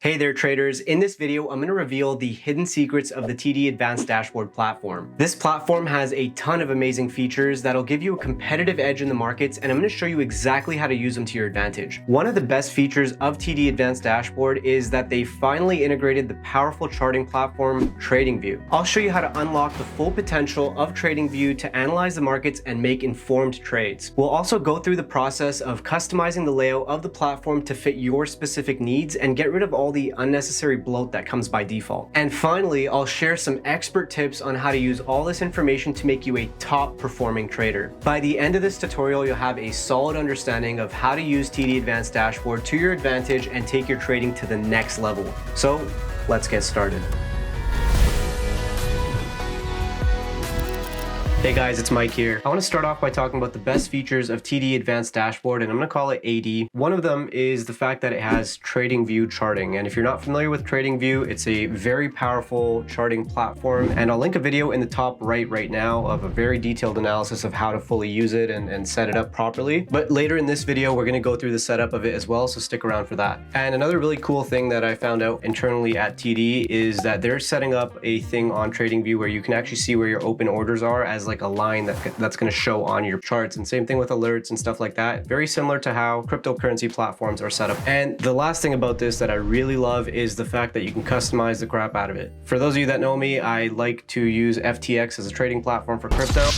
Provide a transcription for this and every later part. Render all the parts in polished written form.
Hey there traders, in this video I'm going to reveal the hidden secrets of the TD Advanced Dashboard platform. This platform has a ton of amazing features that'll give you a competitive edge in the markets, and I'm going to show you exactly how to use them to your advantage. One of the best features of TD Advanced Dashboard is that they finally integrated the powerful charting platform TradingView. I'll show you how to unlock the full potential of TradingView to analyze the markets and make informed trades. We'll also go through the process of customizing the layout of the platform to fit your specific needs and get rid of all the unnecessary bloat that comes by default. And finally, I'll share some expert tips on how to use all this information to make you a top performing trader. By the end of this tutorial, you'll have a solid understanding of how to use TD Advanced Dashboard to your advantage and take your trading to the next level. So let's get started. Hey guys, it's Mike here. I want to start off by talking about the best features of TD Advanced Dashboard, and I'm going to call it AD. One of them is the fact that it has TradingView charting. And if you're not familiar with TradingView, it's a very powerful charting platform. And I'll link a video in the top right now of a very detailed analysis of how to fully use it and set it up properly. But later in this video, we're going to go through the setup of it as well, so stick around for that. And another really cool thing that I found out internally at TD is that they're setting up a thing on TradingView where you can actually see where your open orders are as like a line that's going to show on your charts, and same thing with alerts and stuff like that. Very similar to how cryptocurrency platforms are set up. And the last thing about this that I really love is the fact that you can customize the crap out of it. For those of you that know me, I like to use FTX as a trading platform for crypto.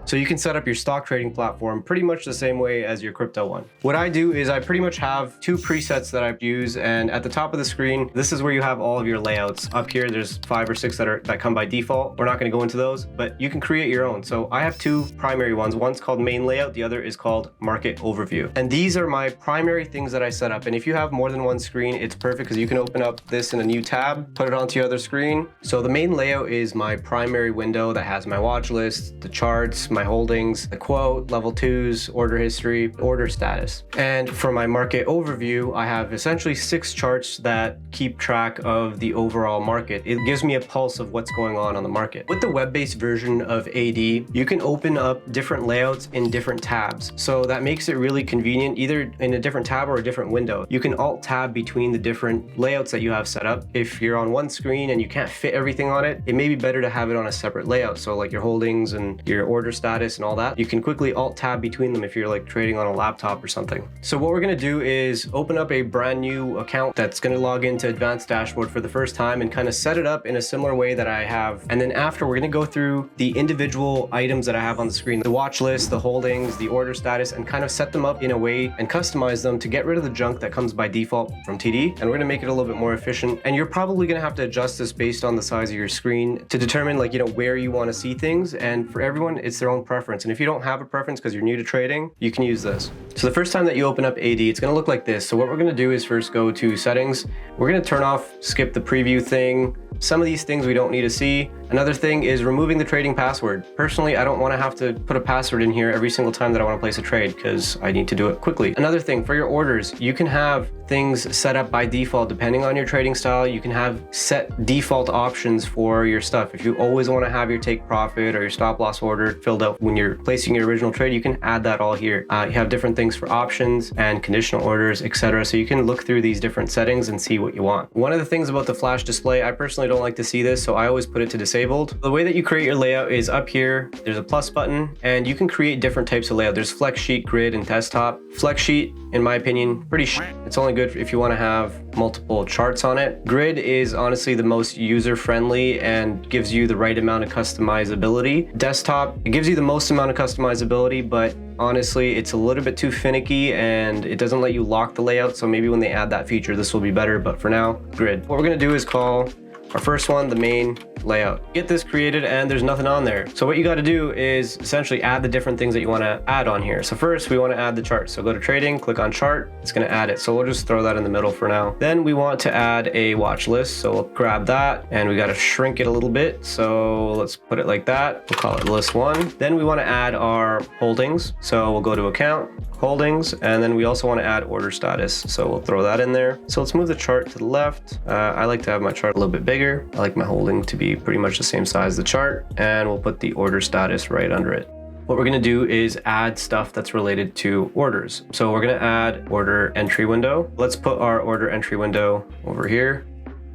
So you can set up your stock trading platform pretty much the same way as your crypto one. What I do is I pretty much have two presets that I use, and at the top of the screen, this is where you have all of your layouts. Up here, there's 5 or 6 that come by default. We're not gonna go into those, but you can create your own. So I have two primary ones. One's called main layout, the other is called market overview. And these are my primary things that I set up. And if you have more than one screen, it's perfect because you can open up this in a new tab, put it onto your other screen. So the main layout is my primary window that has my watch list, the charts, my holdings, the quote, level 2s, order history, order status. And for my market overview, I have essentially 6 charts that keep track of the overall market. It gives me a pulse of what's going on the market. With the web-based version of AD, you can open up different layouts in different tabs. So that makes it really convenient, either in a different tab or a different window. You can alt-tab between the different layouts that you have set up. If you're on one screen and you can't fit everything on it, it may be better to have it on a separate layout. So like your holdings and your order status and all that, you can quickly alt-tab between them if you're like trading on a laptop or something. So what we're gonna do is open up a brand new account that's gonna log into Advanced Dashboard for the first time and kind of set it up in a similar way that I have. And then after, we're gonna go through the individual items that I have on the screen, the watch list, the holdings, the order status, and kind of set them up in a way and customize them to get rid of the junk that comes by default from TD. And we're gonna make it a little bit more efficient. And you're probably gonna have to adjust this based on the size of your screen to determine where you wanna see things. And for everyone, it's their own preference. And if you don't have a preference because you're new to trading, you can use this. So the first time that you open up AD, it's gonna look like this. So what we're gonna do is first go to settings. We're gonna turn off, skip the preview thing. Some of these things we don't need to see. Another thing is removing the trading password. Personally, I don't want to have to put a password in here every single time that I want to place a trade because I need to do it quickly. Another thing, for your orders, you can have things set up by default depending on your trading style. You can have set default options for your stuff. If you always want to have your take profit or your stop loss order filled out when you're placing your original trade, you can add that all here. You have different things for options and conditional orders, etc. So you can look through these different settings and see what you want. One of the things about the flash display, I personally don't like to see this, so I always put it to disabled. The way that you create your layout is up here. There's a plus button, and you can create different types of layout. There's flex sheet, grid, and desktop. Flex sheet, in my opinion, pretty shit. It's only good if you want to have multiple charts on it. Grid is honestly the most user-friendly and gives you the right amount of customizability. Desktop, it gives you the most amount of customizability, but honestly, it's a little bit too finicky and it doesn't let you lock the layout. So maybe when they add that feature, this will be better. But for now, grid. What we're gonna do is call our first one the main layout. Get this created and there's nothing on there. So what you got to do is essentially add the different things that you want to add on here. So first we want to add the chart. So go to trading, click on chart, it's going to add it. So we'll just throw that in the middle for now. Then we want to add a watch list. So we'll grab that and we got to shrink it a little bit. So let's put it like that. We'll call it list 1. Then we want to add our holdings. So we'll go to account, holdings, and then we also want to add order status. So we'll throw that in there. So let's move the chart to the left. I like to have my chart a little bit bigger. I like my holding to be pretty much the same size as the chart, and we'll put the order status right under it. what we're gonna do is add stuff that's related to orders. So we're gonna add order entry window. Let's put our order entry window over here.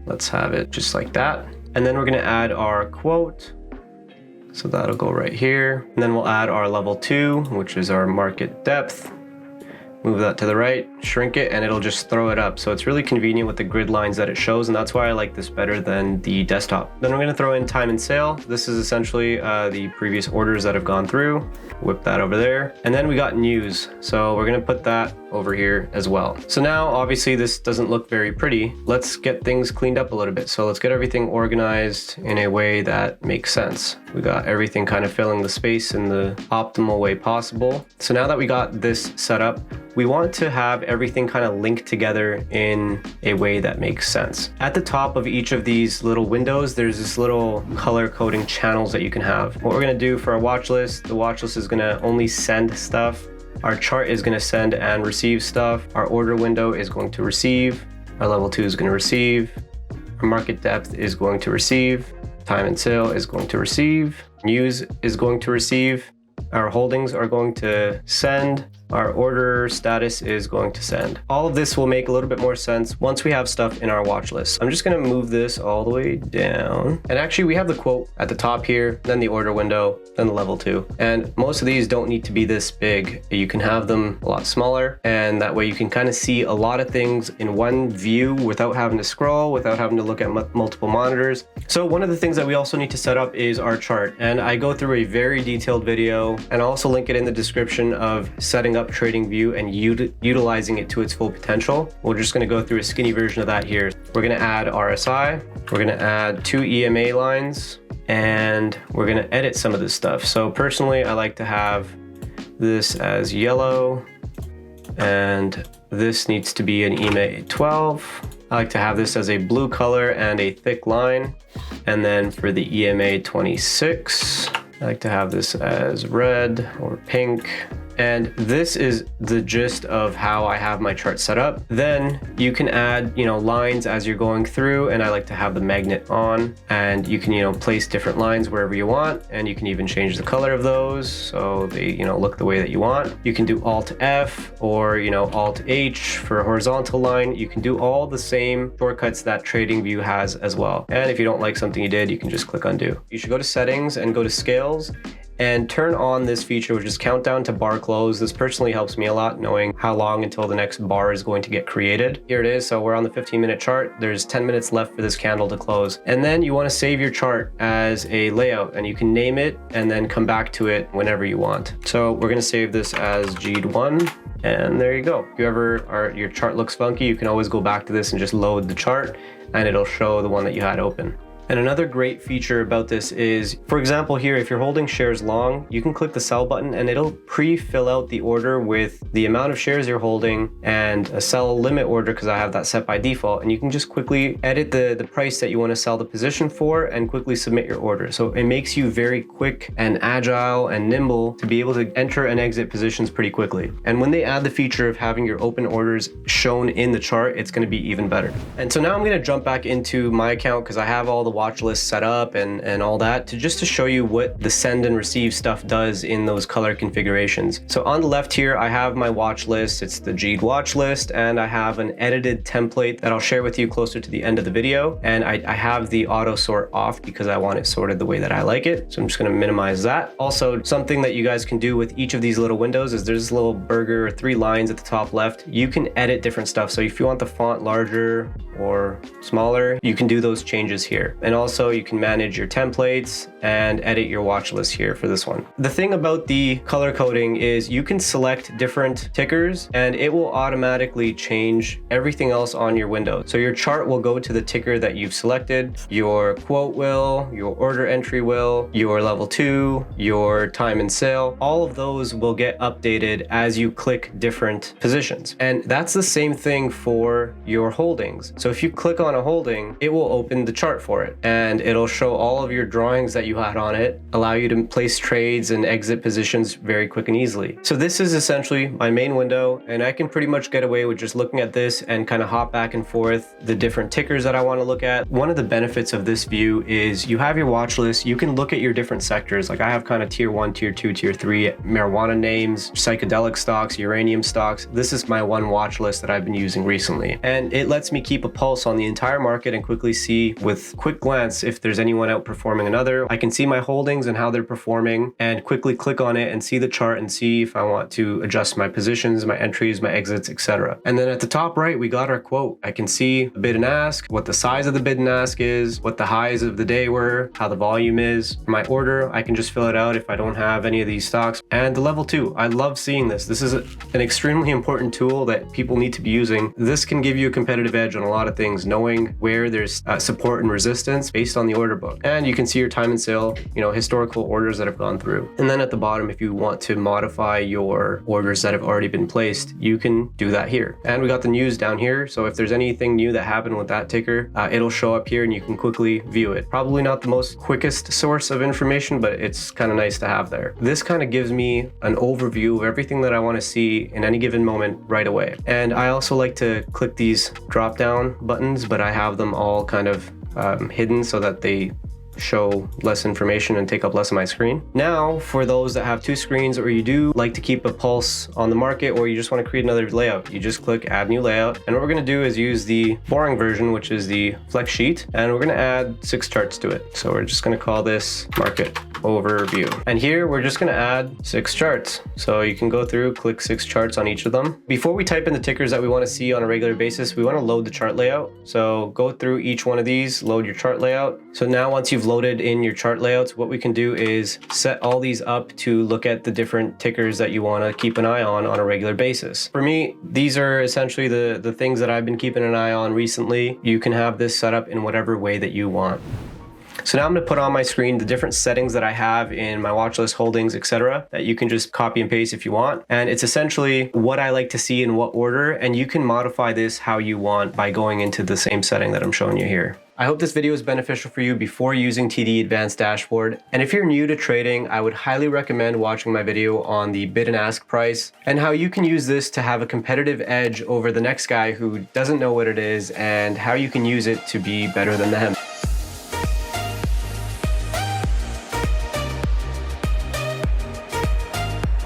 Let's have it just like that. And then we're gonna add our quote. So that'll go right here. And then we'll add our level 2, which is our market depth. Move that to the right, shrink it, and it'll just throw it up. So it's really convenient with the grid lines that it shows, and that's why I like this better than the desktop. Then we're gonna throw in time and sale. This is essentially the previous orders that have gone through. Whip that over there. And then we got news. So we're gonna put that over here as well. So now, obviously this doesn't look very pretty. Let's get things cleaned up a little bit. So let's get everything organized in a way that makes sense. We got everything kind of filling the space in the optimal way possible. So now that we got this set up, we want to have everything kind of linked together in a way that makes sense. At the top of each of these little windows, there's this little color coding channels that you can have. What we're gonna do for our watch list, the watch list is gonna only send stuff. Our chart is gonna send and receive stuff. Our order window is going to receive. Our level 2 is gonna receive. Our market depth is going to receive. Time and sale is going to receive. News is going to receive. Our holdings are going to send. Our order status is going to send. All of this will make a little bit more sense once we have stuff in our watch list. I'm just gonna move this all the way down. And actually we have the quote at the top here, then the order window, then the level 2. And most of these don't need to be this big. You can have them a lot smaller, and that way you can kind of see a lot of things in one view without having to scroll, without having to look at multiple monitors. So one of the things that we also need to set up is our chart. And I go through a very detailed video, and I'll also link it in the description of setting up TradingView and utilizing it to its full potential. We're just going to go through a skinny version of that here. We're going to add RSI. We're going to add 2 EMA lines, and we're going to edit some of this stuff. So personally, I like to have this as yellow, and this needs to be an EMA 12. I like to have this as a blue color and a thick line. And then for the EMA 26, I like to have this as red or pink. And this is the gist of how I have my chart set up. Then you can add, lines as you're going through, and I like to have the magnet on, and you can, place different lines wherever you want, and you can even change the color of those so they, look the way that you want. You can do Alt F or, Alt H for a horizontal line. You can do all the same shortcuts that TradingView has as well. And if you don't like something you did, you can just click undo. You should go to settings and go to scales and turn on this feature, which is countdown to bar close. This personally helps me a lot, knowing how long until the next bar is going to get created. Here it is. So we're on the 15-minute chart. There's 10 minutes left for this candle to close. And then you want to save your chart as a layout, and you can name it and then come back to it whenever you want. So we're going to save this as GED1. And there you go. If your chart looks funky, you can always go back to this and just load the chart, and it'll show the one that you had open. And another great feature about this is, for example, here, if you're holding shares long, you can click the sell button and it'll pre-fill out the order with the amount of shares you're holding and a sell limit order, because I have that set by default. And you can just quickly edit the price that you want to sell the position for and quickly submit your order. So it makes you very quick and agile and nimble to be able to enter and exit positions pretty quickly. And when they add the feature of having your open orders shown in the chart, it's going to be even better. And so now I'm going to jump back into my account, because I have all the watch list set up and all that, just to show you what the send and receive stuff does in those color configurations. So on the left here, I have my watch list. It's the GED watch list, and I have an edited template that I'll share with you closer to the end of the video. And I have the auto sort off because I want it sorted the way that I like it. So I'm just going to minimize that. Also, something that you guys can do with each of these little windows is there's this little burger or 3 lines at the top left. You can edit different stuff. So if you want the font larger or smaller, you can do those changes here. And also you can manage your templates and edit your watch list here for this one. The thing about the color coding is you can select different tickers and it will automatically change everything else on your window. So your chart will go to the ticker that you've selected, your quote will, your order entry will, your level 2, your time and sale. All of those will get updated as you click different positions. And that's the same thing for your holdings. So if you click on a holding, it will open the chart for it. chart, and it'll show all of your drawings that you had on it, allow you to place trades and exit positions very quick and easily. So this is essentially my main window, and I can pretty much get away with just looking at this and kind of hop back and forth the different tickers that I want to look at. One of the benefits of this view is you have your watch list. You can look at your different sectors. Like I have kind of tier 1, tier 2, tier 3 marijuana names, psychedelic stocks, uranium stocks. This is my one watch list that I've been using recently, and it lets me keep a pulse on the entire market and quickly see with quick glance if there's anyone outperforming another. I can see my holdings and how they're performing and quickly click on it and see the chart and see if I want to adjust my positions, my entries, my exits, etc. And then at the top right, we got our quote. I can see the bid and ask, what the size of the bid and ask is, what the highs of the day were, how the volume is. My order, I can just fill it out if I don't have any of these stocks. And the level 2, I love seeing this. This is an extremely important tool that people need to be using. This can give you a competitive edge on a lot of things, knowing where there's support and resistance based on the order book. And you can see your time and sale, historical orders that have gone through. And then at the bottom, if you want to modify your orders that have already been placed, you can do that here. And we got the news down here. So if there's anything new that happened with that ticker, it'll show up here and you can quickly view it. Probably not the most quickest source of information, but it's kind of nice to have there. This kind of gives me an overview of everything that I want to see in any given moment right away. And I also like to click these drop down buttons, but I have them all kind of hidden so that they show less information and take up less of my screen. Now, for those that have two screens, or you do like to keep a pulse on the market, or you just want to create another layout, you just click add new layout. And what we're going to do is use the boring version, which is the flex sheet, and we're going to add 6 charts to it. So we're just going to call this market overview. And here we're just going to add 6 charts. So you can go through, click 6 charts on each of them. Before we type in the tickers that we want to see on a regular basis, we want to load the chart layout. So go through each one of these, load your chart layout. So now once you've loaded in your chart layouts, what we can do is set all these up to look at the different tickers that you want to keep an eye on a regular basis. For me, these are essentially the things that I've been keeping an eye on recently. You can have this set up in whatever way that you want. So now I'm going to put on my screen the different settings that I have in my watch list holdings, etc., that you can just copy and paste if you want. And it's essentially what I like to see in what order, and you can modify this how you want by going into the same setting that I'm showing you here. I hope this video is beneficial for you before using TD Advanced Dashboard. And if you're new to trading, I would highly recommend watching my video on the bid and ask price and how you can use this to have a competitive edge over the next guy who doesn't know what it is, and how you can use it to be better than them.